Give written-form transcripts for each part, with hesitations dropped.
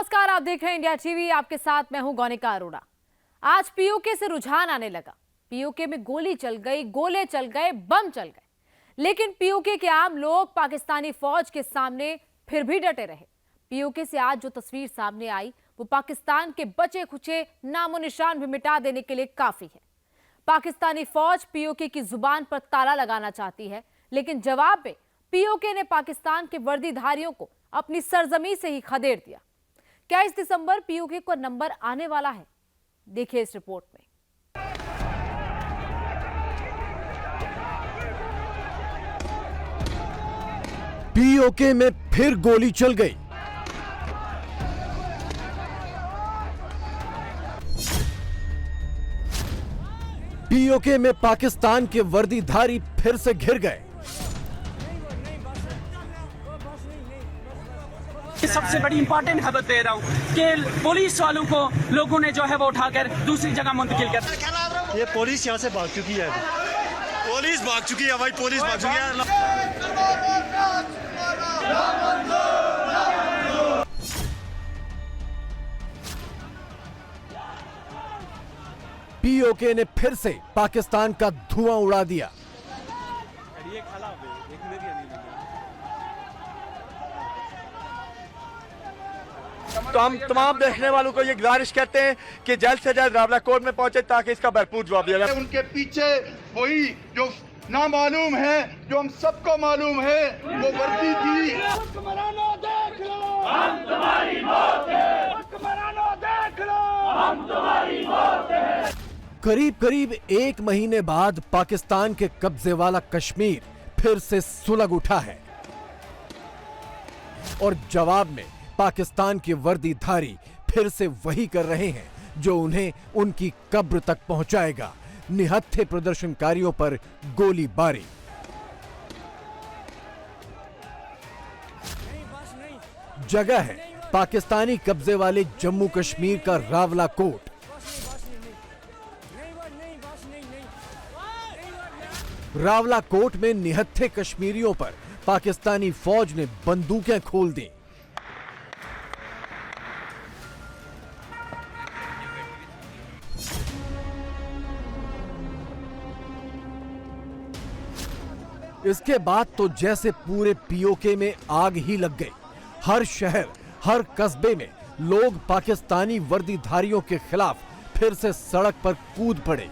नमस्कार, आप देख रहे हैं इंडिया टीवी। आपके साथ मैं हूं गौनिका अरोड़ा। आज पीओके से रुझान आने लगा। पीओके में गोली चल गई, गोले चल गए, बम चल गए, लेकिन पीओके के आम लोग पाकिस्तानी फौज के सामने फिर भी डटे रहे। पीओके से आज जो तस्वीर सामने आई वो पाकिस्तान के बचे खुचे नामो निशान भी मिटा देने के लिए काफी है। पाकिस्तानी फौज पीओके की जुबान पर ताला लगाना चाहती है, लेकिन जवाब में पीओके ने पाकिस्तान के वर्दीधारियों को अपनी सरजमी से ही खदेड़ दिया। क्या इस दिसंबर पीओके को नंबर आने वाला है? देखिए इस रिपोर्ट में। पीओके में फिर गोली चल गई। पीओके में पाकिस्तान के वर्दीधारी फिर से घिर गए। सबसे बड़ी इंपॉर्टेंट खबर दे रहा हूँ कि पुलिस वालों को लोगों ने जो है वो उठाकर दूसरी जगह मुंतकिल कर। ये पुलिस यहाँ से भाग चुकी है। पुलिस भाग चुकी है भाई, पुलिस भाग चुकी है। पीओके ने फिर से पाकिस्तान का धुआं उड़ा दिया। तो हम तमाम देखने वालों को ये गुजारिश करते हैं कि जल्द से जल्द रावला कोर्ट में पहुंचे ताकि इसका भरपूर जवाब दिया जाए। उनके पीछे वही जो नामालूम है, जो हम सबको मालूम है, वो वर्दी थी। हुक्मरानों देख लो, हम तुम्हारी मौत है। हुक्मरानों देख लो, हम तुम्हारी मौत है। करीब करीब एक महीने बाद पाकिस्तान के कब्जे वाला कश्मीर फिर से सुलग उठा है और जवाब में पाकिस्तान के वर्दीधारी फिर से वही कर रहे हैं जो उन्हें उनकी कब्र तक पहुंचाएगा। निहत्थे प्रदर्शनकारियों पर गोलीबारी। जगह है पाकिस्तानी कब्जे वाले जम्मू कश्मीर का रावला कोट। रावला कोट में निहत्थे कश्मीरियों पर पाकिस्तानी फौज ने बंदूकें खोल दी। इसके बाद तो जैसे पूरे पीओके में आग ही लग गई। हर शहर, हर कस्बे में लोग पाकिस्तानी वर्दीधारियों के खिलाफ फिर से सड़क पर कूद पड़े।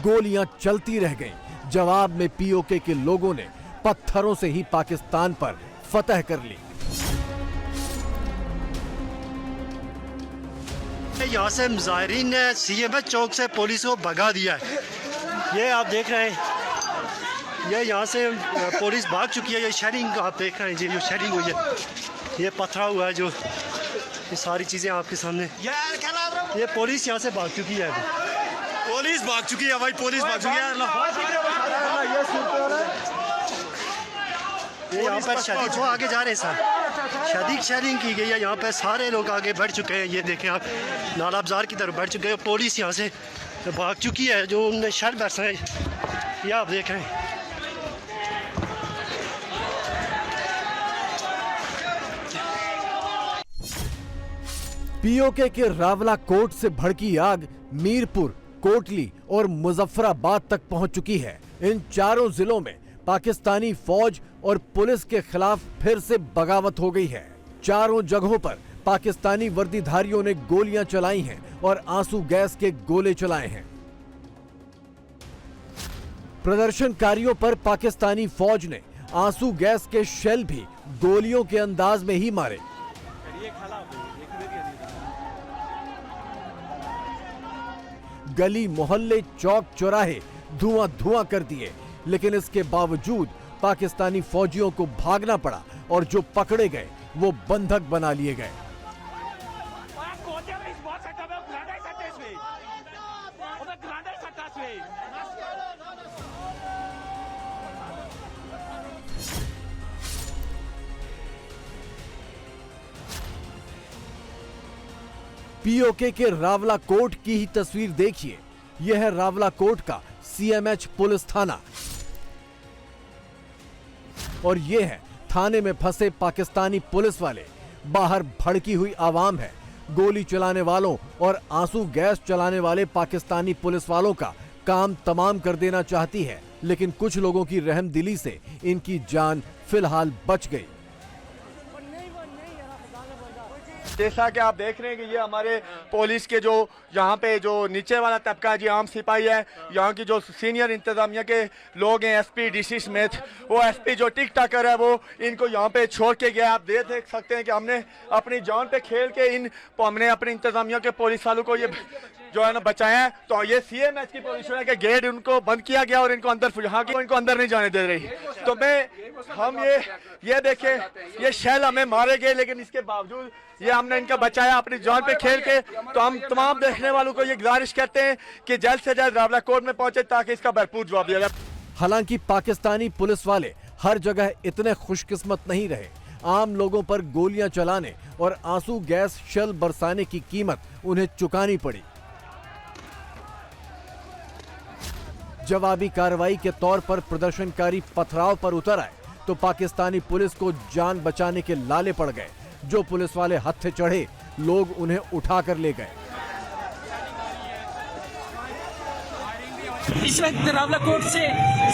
गोलियां चलती रह गईं। जवाब में पीओके के लोगों ने पत्थरों से ही पाकिस्तान पर फतह कर ली। यहाँ से मुजाहिरीन ने सीएमएच चौक से पुलिस को भगा दिया है। ये आप देख रहे हैं, ये यहाँ से पुलिस भाग चुकी है। ये शेडिंग आप देख रहे हैं जी, जो शेडिंग हुई है, ये पथरा हुआ है, जो ये सारी चीज़ें आपके सामने। ये पुलिस यहाँ से भाग चुकी है। पुलिस भाग चुकी है भाई, पुलिस भाग चुकी है। ये यहाँ पर शदीद वो आगे जा रहे हैं सर, शदीद शेयरिंग की गई है। यहाँ पे सारे लोग आगे बढ़ चुके हैं। ये देखें आप, नाला बाजार की तरफ बढ़ चुके हैं। पुलिस यहाँ से भाग चुकी है, जो उनने शर बरसाए, ये आप देख रहे हैं। पीओके के रावला कोट से भड़की आग मीरपुर, कोटली और मुजफ्फराबाद तक पहुंच चुकी है। इन चारों जिलों में पाकिस्तानी फौज और पुलिस के खिलाफ फिर से बगावत हो गई है। चारों जगहों पर पाकिस्तानी वर्दीधारियों ने गोलियां चलाई हैं और आंसू गैस के गोले चलाए हैं। प्रदर्शनकारियों पर पाकिस्तानी फौज ने आंसू गैस के शेल भी गोलियों के अंदाज में ही मारे। गली मोहल्ले, चौक चौराहे धुआं धुआं कर दिए, लेकिन इसके बावजूद पाकिस्तानी फौजियों को भागना पड़ा और जो पकड़े गए वो बंधक बना लिए गए। पीओके के रावला कोट की ही तस्वीर देखिए। यह है रावला कोट का सीएमएच पुलिस थाना। और ये है थाने में फंसे पाकिस्तानी पुलिस वाले। बाहर भड़की हुई आवाम है। गोली चलाने वालों और आंसू गैस चलाने वाले पाकिस्तानी पुलिस वालों का काम तमाम कर देना चाहती है, लेकिन कुछ लोगों की रहमदिली से इनकी जान फिलहाल बच गई। जैसा कि आप देख रहे हैं कि ये हमारे पुलिस के जो यहाँ पे जो नीचे वाला तबका जी आम सिपाही है, यहाँ की जो सीनियर इंतजामिया के लोग हैं, एसपी डीसी समेत, वो एसपी जो टिक टाकर है वो इनको यहाँ पे छोड़ के गया। आप देख सकते हैं कि हमने अपनी जान पे खेल के हमने अपनी इंतजामिया के पुलिस वालों को ये जो है ना बचाया है। तो ये सीएमएच की पोजीशन है कि गेट उनको बंद किया गया और इनको अंदर यहाँ की इनको अंदर नहीं जाने दे रही। तो हम ये देखें, ये शैल हमें मारे गए, लेकिन इसके बावजूद ये हमने इनका बचाया अपनी जान पे खेल के। तो हम तमाम देखने वालों को ये गुजारिश करते हैं कि जल्द से जल्द रावला कोर्ट में पहुंचे ताकि इसका भरपूर जवाब दिया जाए। हालांकि पाकिस्तानी पुलिस वाले हर जगह इतने खुशकिस्मत नहीं रहे। आम लोगों पर गोलियां चलाने और आंसू गैस शेल बरसाने की कीमत उन्हें चुकानी पड़ी। जवाबी कार्रवाई के तौर पर प्रदर्शनकारी पथराव पर उतर आए तो पाकिस्तानी पुलिस को जान बचाने के लाले पड़ गए। जो पुलिस वाले हत्थे चढ़े, लोग उन्हें उठाकर ले गए। इस वक्त रावला कोर्ट से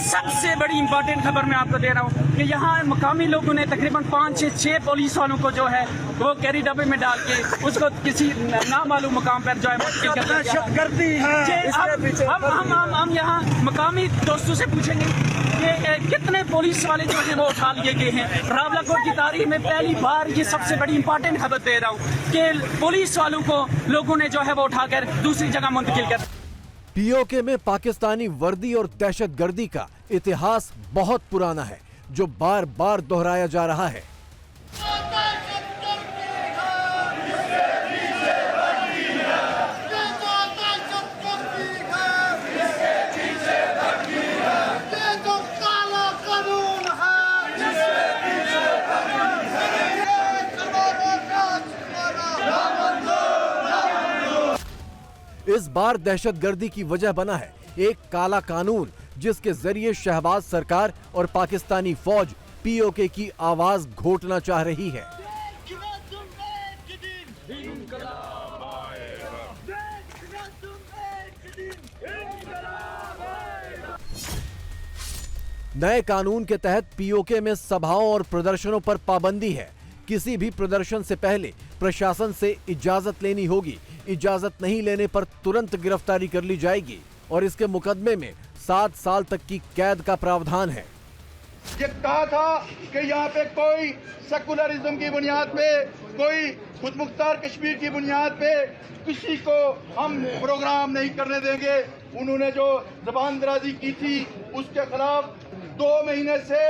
सबसे बड़ी इंपॉर्टेंट खबर मैं आपको दे रहा हूँ कि यहाँ मकामी लोगों ने तकरीबन 5 से 6 पुलिस वालों को जो है वो कैरी डब्बे में डाल के उसको किसी नामालूम मुकाम पर जो है हम यहाँ मकामी दोस्तों से पूछेंगे कि कितने पुलिस वाले जो है वो उठा लिए गए हैं। रावला कोर्ट की तारीख में पहली बार ये सबसे बड़ी इंपॉर्टेंट खबर दे रहा हूँ कि पुलिस वालों को लोगों ने जो है वो उठाकर दूसरी जगह मुंतकिल कर। पीओके में पाकिस्तानी वर्दी और दहशतगर्दी का इतिहास बहुत पुराना है, जो बार बार दोहराया जा रहा है। इस बार दहशतगर्दी की वजह बना है एक काला कानून, जिसके जरिए शहबाज सरकार और पाकिस्तानी फौज पीओके की आवाज घोटना चाह रही है। नए कानून के तहत पीओके में सभाओं और प्रदर्शनों पर पाबंदी है। किसी भी प्रदर्शन से पहले प्रशासन से इजाजत लेनी होगी। इजाजत नहीं लेने पर तुरंत गिरफ्तारी कर ली जाएगी और इसके मुकदमे में 7 साल तक की कैद का प्रावधान है। ये कहा था कि यहाँ पे कोई सेकुलरिज्म की बुनियाद पे, कोई खुद मुख्तार कश्मीर की बुनियाद पे किसी को हम प्रोग्राम नहीं करने देंगे। उन्होंने जो जबान दराजी की थी उसके खिलाफ 2 महीने से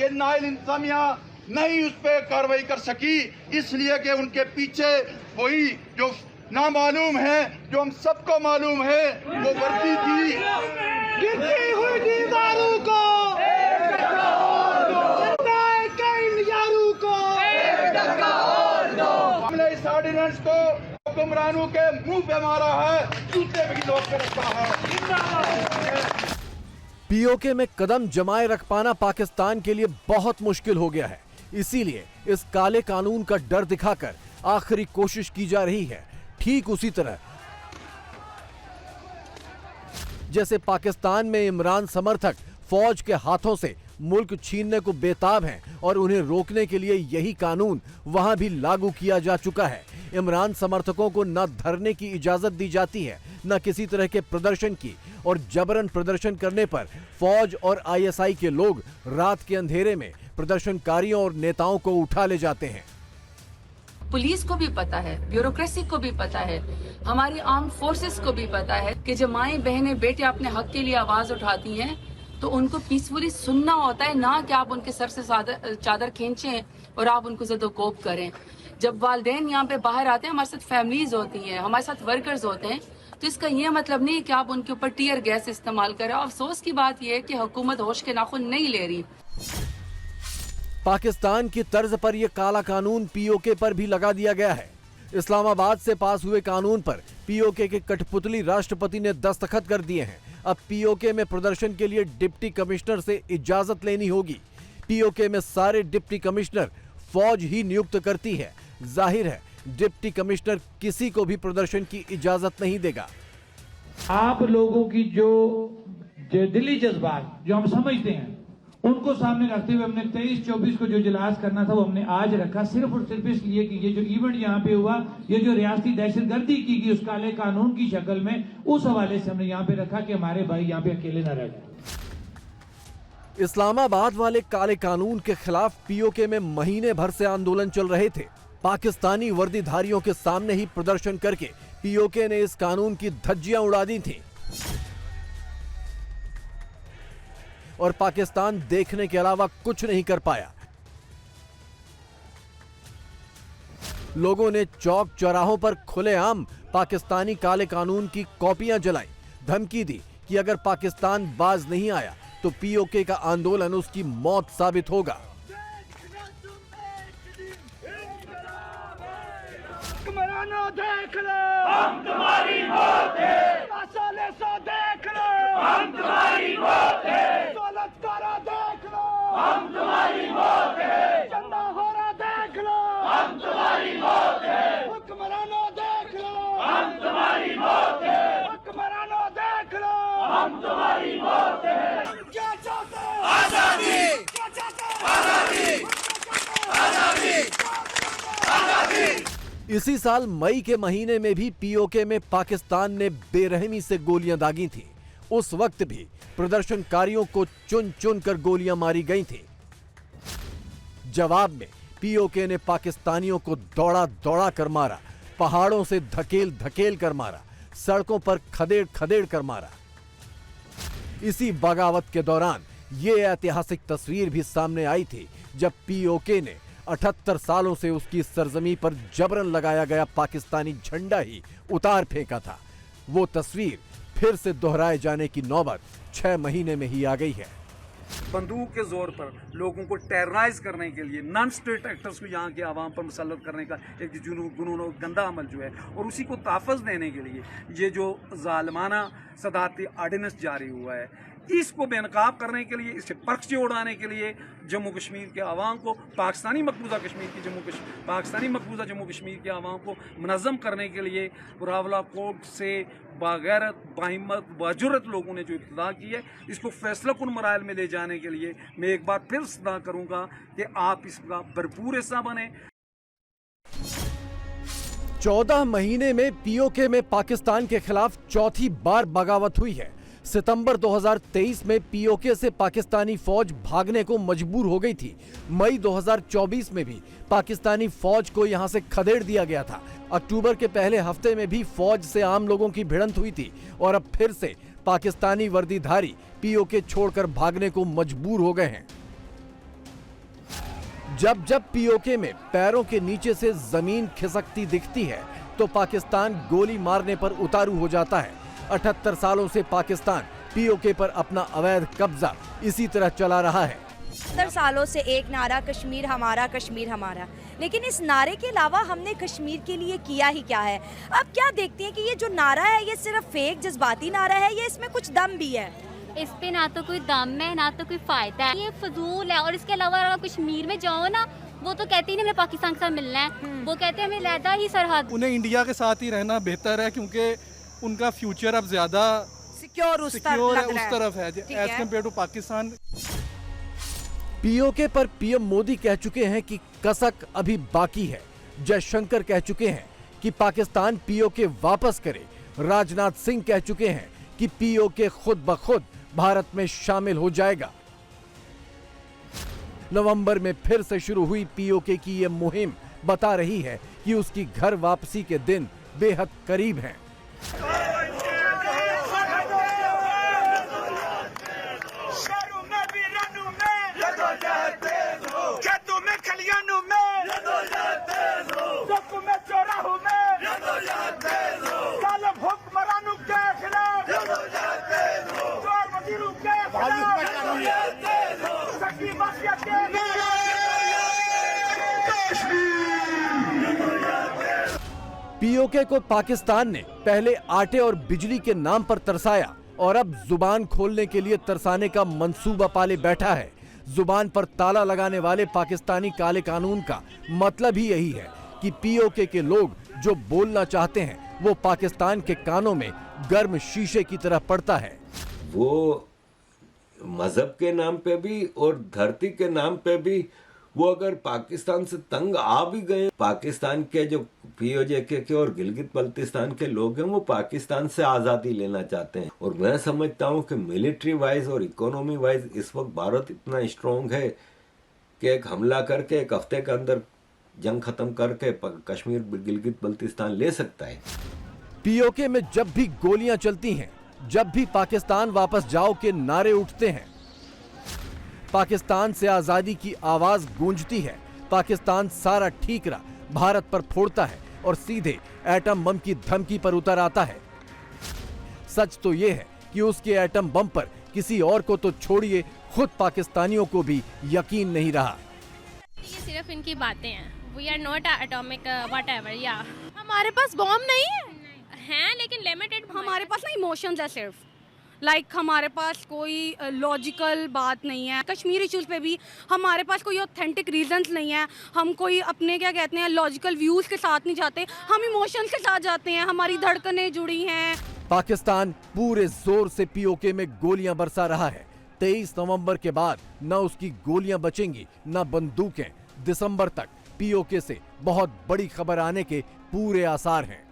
ये नाइल इंतजामिया नहीं उस पर कार्रवाई कर सकी, इसलिए कि उनके पीछे वही जो नामालूम है, जो हम सबको मालूम है, वो वर्दी थी। गिरती हुई दीवारों को हमने इस ऑर्डिनेंस को हुक्मरानों के मुंह पे मारा है, जूते भी लोग पे रखा है। पीओके में कदम जमाए रख पाना पाकिस्तान के लिए बहुत मुश्किल हो गया है। इसीलिए इस काले कानून का डर दिखाकर आखिरी कोशिश की जा रही है। ठीक उसी तरह जैसे पाकिस्तान में इमरान समर्थक फौज के हाथों से मुल्क छीनने को बेताब हैं और उन्हें रोकने के लिए यही कानून वहां भी लागू किया जा चुका है। इमरान समर्थकों को न धरने की इजाजत दी जाती है, न किसी तरह के प्रदर्शन की, और जबरन प्रदर्शन करने पर फौज और आईएसआई के लोग रात के अंधेरे में प्रदर्शनकारियों और नेताओं को उठा ले जाते हैं। पुलिस को भी पता है, ब्यूरोक्रेसी को भी पता है, हमारी आर्म फोर्सेस को भी पता है कि जब माएं बहनें बेटे अपने हक के लिए आवाज उठाती हैं तो उनको पीसफुली सुनना होता है, ना कि आप उनके सर से चादर खींचें और आप उनको ज़दोकोब करें। जब वालिदैन यहाँ पे बाहर आते हैं, हमारे साथ फैमिलीज होती हैं, हमारे साथ वर्कर्स होते हैं, तो इसका ये मतलब नहीं है कि आप उनके ऊपर टीयर गैस इस्तेमाल करें। अफसोस की बात यह है कि हुकूमत होश के नाखून नहीं ले रही। पाकिस्तान की तर्ज पर यह काला कानून पीओके पर भी लगा दिया गया है। इस्लामाबाद से पास हुए कानून पर पीओके के कठपुतली राष्ट्रपति ने दस्तखत कर दिए हैं। अब पीओके में प्रदर्शन के लिए डिप्टी कमिश्नर से इजाजत लेनी होगी। पीओके में सारे डिप्टी कमिश्नर फौज ही नियुक्त करती है। जाहिर है डिप्टी कमिश्नर किसी को भी प्रदर्शन की इजाजत नहीं देगा। आप लोगों की जो दिली जज्बात जो हम समझते हैं उनको सामने रखते हुए हमने 23-24 को जो इजलास करना था वो हमने आज रखा, सिर्फ और सिर्फ इसलिए कि ये जो इवेंट यहाँ पे हुआ, ये जो रियासती दहशतगर्दी की गई उस काले कानून की शक्ल में, उस हवाले से हमने यहाँ पे रखा कि हमारे भाई यहाँ पे अकेले न रह जाए। इस्लामाबाद वाले काले कानून के खिलाफ पीओके में महीने भर से आंदोलन चल रहे थे। पाकिस्तानी वर्दीधारियों के सामने ही प्रदर्शन करके पीओके ने इस कानून की धज्जियां उड़ा दी थीं। और पाकिस्तान देखने के अलावा कुछ नहीं कर पाया। लोगों ने चौक चौराहों पर खुलेआम पाकिस्तानी काले कानून की कॉपियां जलाई, धमकी दी कि अगर पाकिस्तान बाज नहीं आया तो पीओके का आंदोलन उसकी मौत साबित होगा। हुक्मरानों देख लो, हम तुम्हारी मौत है। साले सो देख लो, हम तुम्हारी मौत है। दौलतकारा देख लो, हम तुम्हारी मौत है। चंदा होरा देख लो, हम तुम्हारी मौत है। हुक्मरानों देख लो, हम तुम्हारी मौत है। हुक्मरानों देख लो, हम तुम्हारी मौत है। क्या चाहते हो? आजादी। क्या चाहते हो? आजादी। आजादी। आजादी। इसी साल मई के महीने में भी पीओके में पाकिस्तान ने बेरहमी से गोलियां दागी थी। उस वक्त भी प्रदर्शनकारियों को चुन चुन कर गोलियां मारी गई थी। जवाब में पीओके ने पाकिस्तानियों को दौड़ा दौड़ा कर मारा, पहाड़ों से धकेल धकेल कर मारा, सड़कों पर खदेड़ खदेड़ कर मारा। इसी बगावत के दौरान ये ऐतिहासिक तस्वीर भी सामने आई थी जब पीओके ने 78 सालों से उसकी सरजमी पर जबरन लगाया गया पाकिस्तानी झंडा ही उतार फेंका था। वो तस्वीर फिर से दोहराए जाने की नौबत 6 महीने में ही आ गई है। बंदूक के जोर पर लोगों को टेरराइज करने के लिए नॉन स्टेट एक्टर्स को यहाँ के आवाम पर मुसल्लत करने का एक जुनून और गंदा अमल जो है, और उसी को ताफ़ज़ देने के लिए ये जो ज़ालिमाना सदारती आर्डिनेंस जारी हुआ है, इसको बेनकाब करने के लिए, इससे पर्चे उड़ाने के लिए जम्मू कश्मीर के आवाम को, पाकिस्तानी मकबूजा जम्मू कश्मीर के आवाम को मुनज़्ज़म करने के लिए रावलाकोट से बागैरत, बाहिम्मत, बाजुरत लोगों ने जो इब्तिदा की है, इसको फैसला कुन मराइल में ले जाने के लिए मैं एक बार फिर सदा करूँगा कि आप इसका भरपूर हिस्सा बने। 14 महीने में पीओके में पाकिस्तान के खिलाफ चौथी बार बगावत हुई है। सितंबर 2023 में पीओके से पाकिस्तानी फौज भागने को मजबूर हो गई थी। मई 2024 में भी पाकिस्तानी फौज को यहां से खदेड़ दिया गया था। अक्टूबर के पहले हफ्ते में भी फौज से आम लोगों की भिड़ंत हुई थी और अब फिर से पाकिस्तानी वर्दीधारी पीओके छोड़कर भागने को मजबूर हो गए हैं। जब जब पीओके में पैरों के नीचे से जमीन खिसकती दिखती है तो पाकिस्तान गोली मारने पर उतारू हो जाता है। 78 सालों से पाकिस्तान पीओके पर अपना अवैध कब्जा इसी तरह चला रहा है। 70 सालों से एक नारा कश्मीर हमारा, कश्मीर हमारा, लेकिन इस नारे के अलावा हमने कश्मीर के लिए किया ही क्या है? अब क्या देखते हैं कि ये जो नारा है ये सिर्फ फेक जज्बाती नारा है या इसमें कुछ दम भी है? इस पे ना तो कोई दम है ना तो कोई फायदा है, ये फजूल है। और इसके अलावा अगर कश्मीर में जाओ ना, वो तो कहते ही नहीं हमें पाकिस्तान के साथ मिलना है, वो कहते हैं हमें लहदा ही सरहद। उन्हें इंडिया के साथ ही रहना बेहतर है क्योंकि उनका फ्यूचर अब ज्यादा सिक्योर उस तरफ है as compared to Pakistan. POK पर पीएम मोदी कह चुके हैं कि कसक अभी बाकी है। जयशंकर कह चुके हैं कि पाकिस्तान पीओके वापस करे। राजनाथ सिंह कह चुके हैं कि पीओके खुद ब खुद भारत में शामिल हो जाएगा। नवंबर में फिर से शुरू हुई पीओके की ये मुहिम बता रही है कि उसकी घर वापसी के दिन बेहद करीब हैं। पीओके को पाकिस्तान ने पहले आटे और बिजली के नाम पर तरसाया और अब जुबान खोलने के लिए तरसाने का मंसूबा पाले बैठा है। जुबान पर ताला लगाने वाले पाकिस्तानी काले कानून का मतलब ही यही है कि पीओके के लोग जो बोलना चाहते हैं वो पाकिस्तान के कानों में गर्म शीशे की तरह पड़ता है। वो मजहब के नाम पे भी और धरती के नाम पे भी वो अगर पाकिस्तान से तंग आ भी गए, पाकिस्तान के जो पीओके के और गिलगित बल्तिस्तान के लोग हैं वो पाकिस्तान से आज़ादी लेना चाहते हैं। और मैं समझता हूँ कि मिलिट्री वाइज और इकोनॉमी वाइज इस वक्त भारत इतना स्ट्रॉन्ग है कि एक हमला करके एक हफ्ते के अंदर जंग खत्म करके कश्मीर गिलगित बल्तिस्तान ले सकता है। पीओके में जब भी गोलियां चलती हैं, जब भी पाकिस्तान वापस जाओ के नारे उठते हैं, पाकिस्तान से आजादी की आवाज गूंजती है, पाकिस्तान सारा ठीकरा भारत पर फोड़ता है और सीधे एटम बम की धमकी पर उतर आता है। सच तो यह है कि उसके एटम बम पर किसी और को तो छोड़िए, खुद पाकिस्तानियों को भी यकीन नहीं रहा। ये सिर्फ इनकी बातें हैं। We are not atomic whatever. या हमारे पास बॉम्ब नहीं हैं लेकिन लिमिटेड। हमारे पास ना इमोशंस है सिर्फ, हमारे पास कोई लॉजिकल बात नहीं है। कश्मीर इश्यूज पे भी हमारे पास कोई ऑथेंटिक रीजंस नहीं है। हम कोई अपने क्या कहते हैं लॉजिकल व्यूज के साथ नहीं जाते, हम इमोशंस के साथ जाते हैं। हमारी धड़कनें जुड़ी हैं। पाकिस्तान पूरे जोर से पीओके में गोलियां बरसा रहा है। 23 नवंबर के बाद न उसकी गोलियां बचेंगी न बंदूकें। दिसंबर तक पीओके से बहुत बड़ी खबर आने के पूरे आसार हैं।